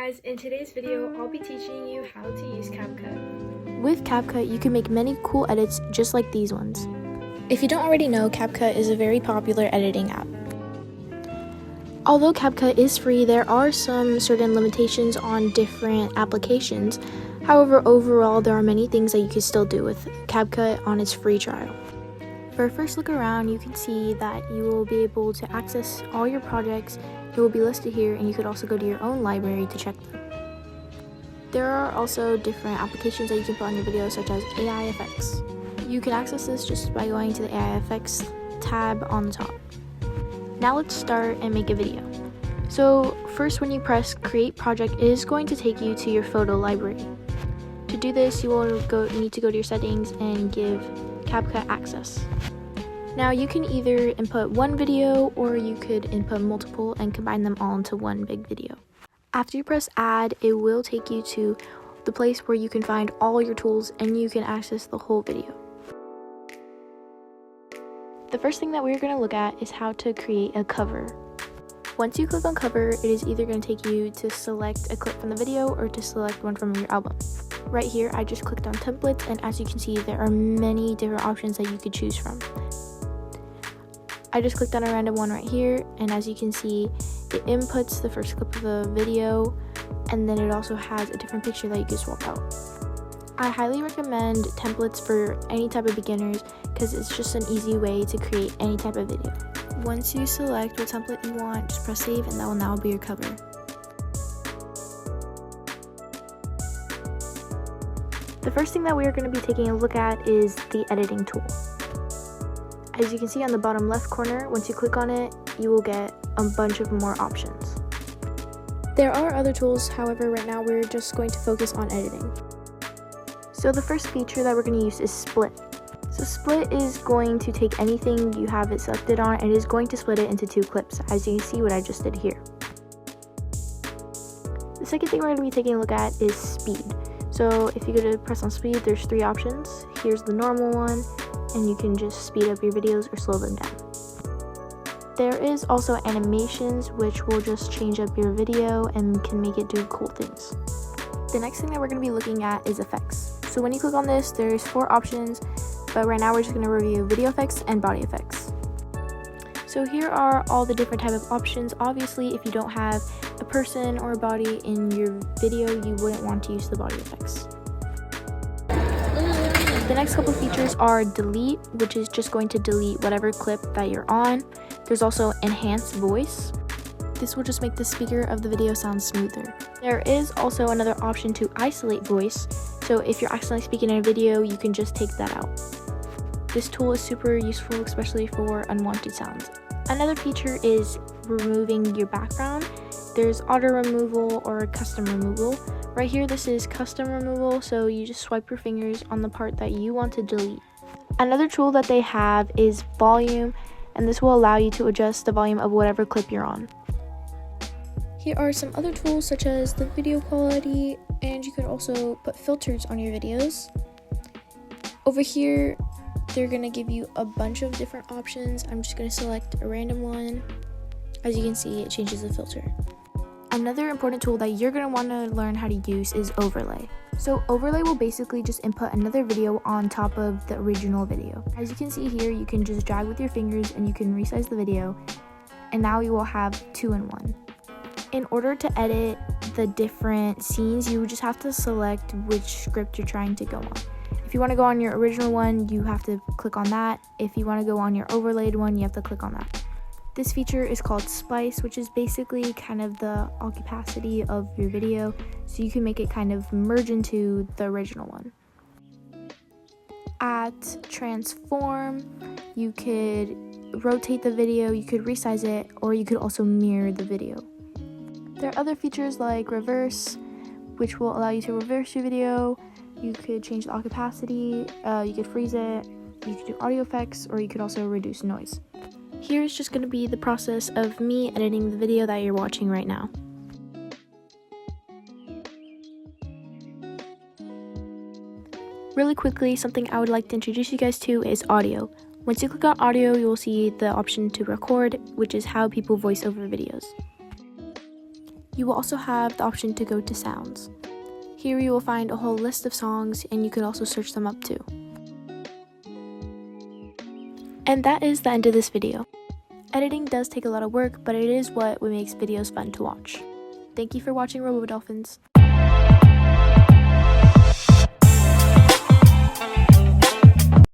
guys, in today's video I'll be teaching you how to use CapCut. With CapCut, you can make many cool edits just like these ones. If you don't already know, CapCut is a very popular editing app. Although CapCut is free, there are some certain limitations on different applications. However, overall, there are many things that you can still do with CapCut on its free trial. For a first look around, you can see that you will be able to access all your projects. It will be listed here, and you could also go to your own library to check them. There are also different applications that you can put on your videos, such as AI effects. You can access this just by going to the AI effects tab on the top. Now let's start and make a video. So first, when you press create project, it is going to take you to your photo library. To do this, you will need to go to your settings and give CapCut access. Now you can either input one video or you could input multiple and combine them all into one big video. After you press add, it will take you to the place where you can find all your tools and you can access the whole video. The first thing that we're going to look at is how to create a cover. Once you click on cover, it is either going to take you to select a clip from the video or to select one from your album. Right here, I just clicked on templates, and as you can see, there are many different options that you could choose from. I just clicked on a random one right here, and as you can see, it inputs the first clip of the video, and then it also has a different picture that you can swap out. I highly recommend templates for any type of beginners because it's just an easy way to create any type of video. Once you select what template you want, just press save, and that will now be your cover. The first thing that we are going to be taking a look at is the editing tool. As you can see on the bottom left corner, once you click on it, you will get a bunch of more options. There are other tools, however, right now we're just going to focus on editing. So the first feature that we're going to use is split. So split is going to take anything you have it selected on and is going to split it into two clips, as you can see what I just did here. The second thing we're going to be taking a look at is speed. So if you go to press on speed, there's three options. Here's the normal one, and you can just speed up your videos or slow them down. There is also animations, which will just change up your video and can make it do cool things. The next thing that we're going to be looking at is effects. So when you click on this, there's four options, but right now we're just going to review video effects and body effects. So here are all the different type of options. Obviously, if you don't have a person or a body in your video, you wouldn't want to use the body effects. The next couple features are delete, which is just going to delete whatever clip that you're on. There's also enhance voice. This will just make the speaker of the video sound smoother. There is also another option to isolate voice. So if you're accidentally speaking in a video, you can just take that out. This tool is super useful, especially for unwanted sounds. Another feature is removing your background. There's auto removal or custom removal. Right here, this is custom removal, so you just swipe your fingers on the part that you want to delete. Another tool that they have is volume, and this will allow you to adjust the volume of whatever clip you're on. Here are some other tools such as the video quality, and you could also put filters on your videos. Over here, they're going to give you a bunch of different options. I'm just going to select a random one. As you can see, it changes the filter. Another important tool that you're going to want to learn how to use is overlay. So overlay will basically just input another video on top of the original video. As you can see here, you can just drag with your fingers and you can resize the video, and now you will have two in one. In order to edit the different scenes, you just have to select which script you're trying to go on. If you want to go on your original one, you have to click on that. If you want to go on your overlaid one, you have to click on that. This feature is called splice, which is basically kind of the opacity of your video, so you can make it kind of merge into the original one. At transform, you could rotate the video, you could resize it, or you could also mirror the video. There are other features like reverse, which will allow you to reverse your video. You could change the opacity, you could freeze it, you could do audio effects, or you could also reduce noise. Here's just going to be the process of me editing the video that you're watching right now. Really quickly, something I would like to introduce you guys to is audio. Once you click on audio, you will see the option to record, which is how people voice over videos. You will also have the option to go to sounds. Here you will find a whole list of songs and you can also search them up too. And that is the end of this video. Editing does take a lot of work, but it is what makes videos fun to watch. Thank you for watching Robo Dolphins.